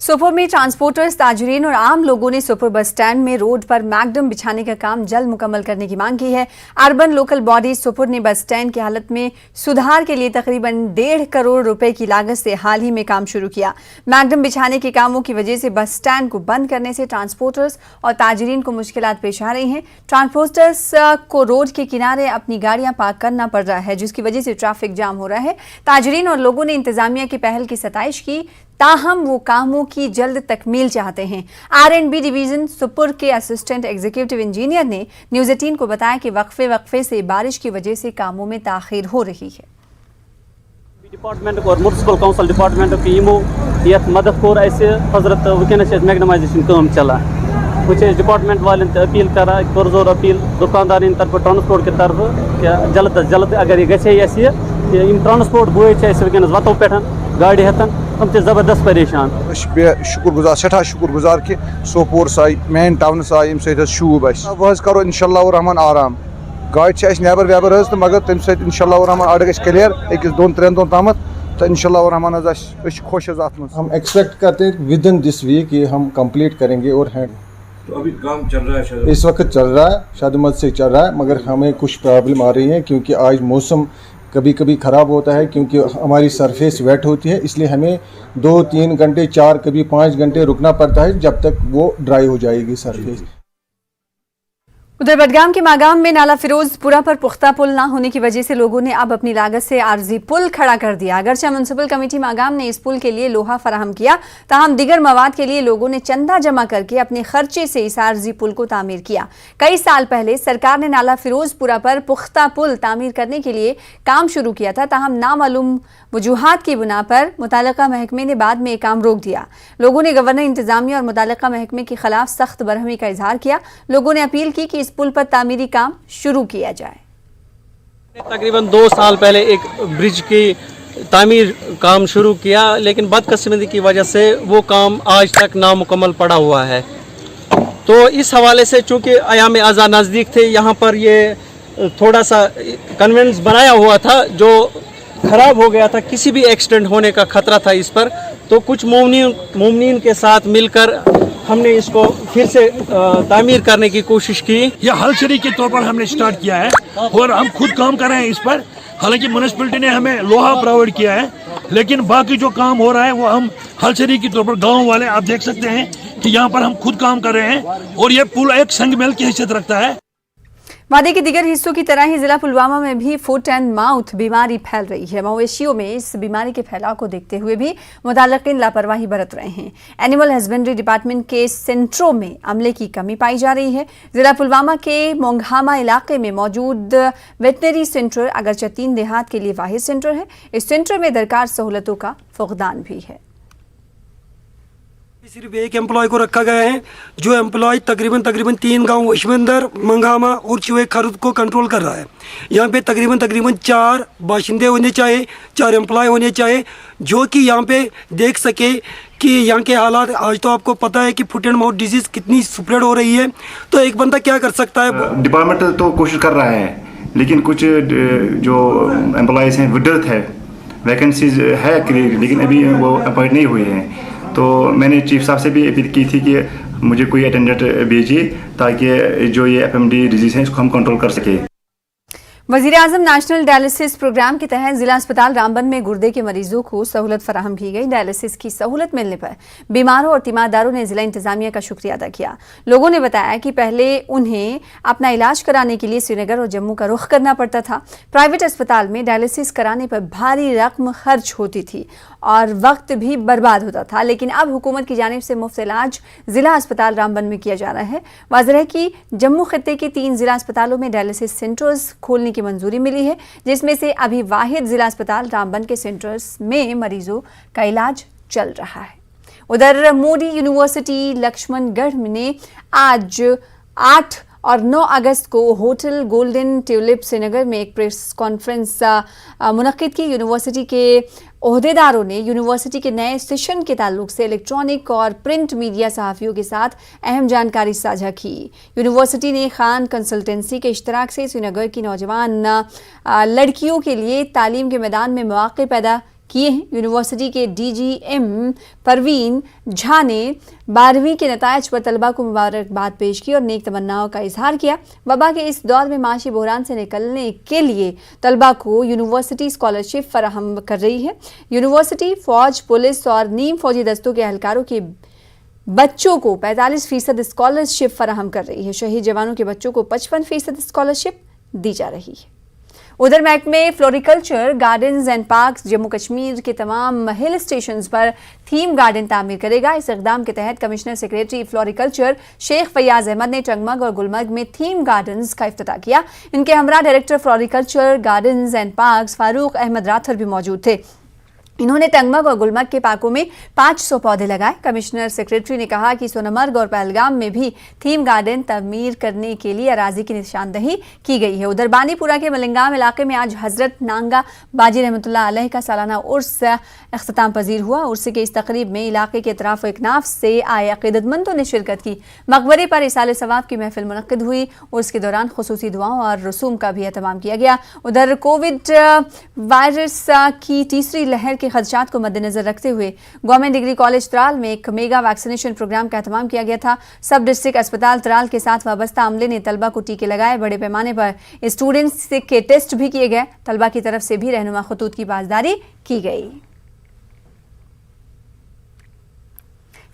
सोपोर में ट्रांसपोर्टर्स, ताजरीन और आम लोगों ने सोपोर बस स्टैंड में रोड पर मैगडम बिछाने का काम जल्द मुकम्मल करने की मांग की है। अर्बन लोकल बॉडी सोपोर ने बस स्टैंड की हालत में सुधार के लिए तकरीबन 1.5 करोड़ रुपए की लागत से हाल ही में काम शुरू किया। मैगडम बिछाने के कामों की वजह से बस स्टैंड को बंद करने से ट्रांसपोर्टर्स और ताजरीन को मुश्किलात पेश आ रही हैं। ट्रांसपोर्टर्स को रोड के किनारे अपनी गाड़ियां पार्क करना पड़ रहा है, जिसकी वजह से ट्रैफिक जाम हो रहा है। ताजरीन और लोगों ने इंतजामिया की पहल की सताइश की, ताहम वो कामों की जल्द तकमील चाहते हैं। R&B डिवीजन सुपुर के असिस्टेंट एग्जीक्यूटिव इंजीनियर ने न्यूज़ 18 को बताया कि वक्फे से बारिश की वजह से कामों में ताखीर हो रही है। डिपार्टमेंट और म्युनिसिपल काउंसिल डिपार्टमेंट की यमो यथ मदद कोर ऐसे हजरत वनस मैगनमाइजेशन काम चला डिपार्टमेंट वाले अपील करा पुरजोर अपील दुकानदार तरफ ट्रांसपोर्ट के तरफ जल्द अज जल्द अगर यह ट्रांसपोर्ट बोय वनस वतो पे गाड़ी हेतन हम जबरदस्त परेशान शुक्रगुजार सठा शुक्रगुजार कि सोपोर आय मेन टाउनस आय यम शूब वह करो इंशाअल्लाह रहमान आराम गाड़ी नबर वेबर तो मगर तम इंशाअल्लाह रहमान अड़ ग क्लियर अकिस 2-3 दोन तम तो इंशाअल्लाह रहमान खुश हम एक्सपेक्ट करते हैं विद इन दिस वीक ये हम कंप्लीट करेंगे और हैं तो अभी काम चल रहा है इस वक्त चल रहा है शादमत से चल रहा है, मगर हमें कुछ प्रॉब्लम आ रही है क्योंकि आज मौसम कभी कभी ख़राब होता है क्योंकि हमारी सरफेस वेट होती है, इसलिए हमें 2-3 घंटे 4 कभी 5 घंटे रुकना पड़ता है जब तक वो ड्राई हो जाएगी सरफेस। उधर बडगाम के मागाम में नाला फिरोजपुरा पर पुख्ता पुल न होने की वजह से लोगों ने अब अपनी लागत से आर्जी पुल खड़ा कर दिया। अगरचे म्युनिसिपल कमेटी मागाम ने इस पुल के लिए लोहा फराहम किया, ताहम दिगर मवाद के लिए लोगों ने चंदा जमा करके अपने खर्चे से इस आर्जी पुल को तामीर किया। कई साल पहले सरकार ने नाला फिरोजपुरा पर पुख्ता पुल तामीर करने के लिए काम शुरू किया था, ताहम नामालूम वजूहात की बुना पर मुतालिका महकमे ने बाद में काम रोक दिया। लोगों ने गवर्नर इंतजामिया और मुतालिका महकमे के खिलाफ सख्त बरहमी का इजहार किया। लोगों ने अपील की कि इस पुल पर तामीरी काम शुरू किया जाए। तकरीबन 2 साल पहले एक ब्रिज की तामीर काम शुरू किया, लेकिन बदकिस्मती की वजह से वो काम आज तक नामुकम्मल पड़ा हुआ है। तो इस हवाले से चूँकि अयाम आज़ा नज़दीक थे, यहाँ पर ये थोड़ा सा कन्वेंस बनाया हुआ था जो ख़राब हो गया था, किसी भी एक्सीडेंट होने का ख़तरा था इस पर। तो कुछ मुमनीन के साथ मिलकर हमने इसको फिर से तामीर करने की कोशिश की। यह हलचरी के तौर पर हमने स्टार्ट किया है और हम खुद काम कर रहे हैं इस पर। हालांकि म्युनिसिपैलिटी ने हमें लोहा प्रोवाइड किया है, लेकिन बाकी जो काम हो रहा है वो हम हलचरी के तौर पर गांव वाले आप देख सकते हैं कि यहाँ पर हम खुद काम कर रहे हैं और ये पुल एक संगमेल की हैसियत रखता है। वादी के दीगर हिस्सों की तरह ही जिला पुलवामा में भी फुट एंड माउथ बीमारी फैल रही है। मवेशियों में इस बीमारी के फैलाव को देखते हुए भी मुताल्लिकीन लापरवाही बरत रहे हैं। एनिमल हस्बेंड्री डिपार्टमेंट के सेंटरों में अमले की कमी पाई जा रही है। जिला पुलवामा के मोंघामा इलाके में मौजूद वेटनरी सेंटर अगरचे 3 देहात के लिए वाहिद सेंटर है। इस सेंटर में दरकार सहूलतों का फुकदान भी है। सिर्फ एक एम्प्लॉय को रखा गया है जो एम्प्लॉय तकरीबन 3 गांव इश्मंदर, मंगामा और चुहे खरुद को कंट्रोल कर रहा है। यहाँ पे तकरीबन 4 बाशिंदे होने चाहिए, 4 एम्प्लॉय होने चाहिए जो कि यहाँ पे देख सके कि यहाँ के हालात। आज तो आपको पता है कि फुट एंड माउथ डिजीज़ कितनी स्प्रेड हो रही है, तो एक बंदा क्या कर सकता है। डिपार्टमेंट तो कोशिश कर रहा है, लेकिन कुछ जो एम्प्लॉयज़ हैं विदर्थ है, वैकेंसीज है लेकिन अभी वो अपॉइंट नहीं हुए हैं। तो मैंने चीफ साहब से भी अपील की थी कि मुझे कोई अटेंडेंट भेजिए ताकि जो ये FMD डिजीज़ है इसको हम कंट्रोल कर सके। वज़ीर-ए-आज़म नेशनल डायलिसिस प्रोग्राम के तहत जिला अस्पताल रामबन में गुर्दे के मरीजों को सहूलत फराहम की गई। डायलिसिस की सहूलत मिलने पर बीमारों और तीमारदारों ने जिला इंतजामिया का शुक्रिया अदा किया। लोगों ने बताया कि पहले उन्हें अपना इलाज कराने के लिए श्रीनगर और जम्मू का रुख करना पड़ता था। प्राइवेट अस्पताल में डायलिसिस कराने पर भारी रकम खर्च होती थी और वक्त भी बर्बाद होता था, लेकिन अब हुकूमत की जानिब से मुफ्त इलाज जिला अस्पताल रामबन में किया जा रहा है। वाज़ेह है कि जम्मू खित्ते के 3 जिला अस्पतालों में डायलिसिस सेंटर्स खोलने की मंजूरी मिली है, जिसमें से अभी वाहिद जिला अस्पताल रामबन के सेंटर्स में मरीजों का इलाज चल रहा है। उधर मोदी यूनिवर्सिटी लक्ष्मणगढ़ ने आज 8 और 9 अगस्त को होटल गोल्डन ट्यूलिप श्रीनगर में एक प्रेस कॉन्फ्रेंस मुनक्किद की। यूनिवर्सिटी के ओहदेदारों ने यूनिवर्सिटी के नए सेशन के ताल्लुक से इलेक्ट्रॉनिक और प्रिंट मीडिया सहाफ़ियों के साथ अहम जानकारी साझा की। यूनिवर्सिटी ने खान कंसल्टेंसी के इश्तराक से श्रीनगर की नौजवान लड़कियों के लिए तालीम के मैदान में मौक़े पैदा किए हैं। यूनिवर्सिटी के DGM परवीन झा ने 12वीं के नतायज पर तलबा को मुबारकबाद पेश की और नेक तमन्नाओं का इजहार किया। वबा के इस दौर में माशी बहरान से निकलने के लिए तलबा को यूनिवर्सिटी स्कॉलरशिप फराहम कर रही है। यूनिवर्सिटी फौज, पुलिस और नीम फौजी दस्तों के एहलकारों के बच्चों को 45% स्कॉलरशिप फराहम कर रही है। शहीद जवानों के बच्चों को 55% स्कॉलरशिप दी जा रही है। उधर महकमे floriculture gardens and parks Jammu Kashmir के तमाम हिल स्टेशंस पर थीम गार्डन तामीर करेगा। इस इक़दाम के तहत commissioner secretary floriculture Sheikh Fayaz Ahmad ने टंगमग और गुलमर्ग में थीम गार्डन्स का इफ्तिताह किया। इनके हमरा director floriculture gardens and parks Farooq Ahmad Rather भी मौजूद थे। इन्होंने टंगमग और गुलमर्ग के पार्कों में 500 पौधे लगाए। कमिश्नर सेक्रेटरी ने कहा कि सोनमर्ग और पहलगाम में भी थीम गार्डन तमीर करने के लिए अराजी की निशानदही की गई है। उधर बानीपुरा के मलिंगाम इलाके में आज हजरत नांगा बाजी रहमतुल्लाह अलैह का सालाना उर्स अख्ताम पजीर हुआ। उर्स के इस तकरीब में इलाके के अतराफ व इकनाफ से आए अकीदतमंदों ने शिरकत की। मकबरे पर इसाले सवाब की महफिल मुनक्किद हुई। उर्स के दौरान खुसूसी दुआओं और रसूम का भी एहतमाम किया गया। उधर कोविड वायरस की तीसरी लहर के खदशात को मद्देनजर रखते हुए गवर्नमेंट डिग्री कॉलेज त्राल में एक मेगा वैक्सीनेशन प्रोग्राम का एहतमाम किया गया था। सब डिस्ट्रिक्ट अस्पताल त्राल के साथ वाबस्ता अमले ने तलबा को टीके लगाए। बड़े पैमाने पर स्टूडेंट्स के टेस्ट भी किए गए। तलबा की तरफ से भी रहनुमा खतूत की बाजदारी की गई।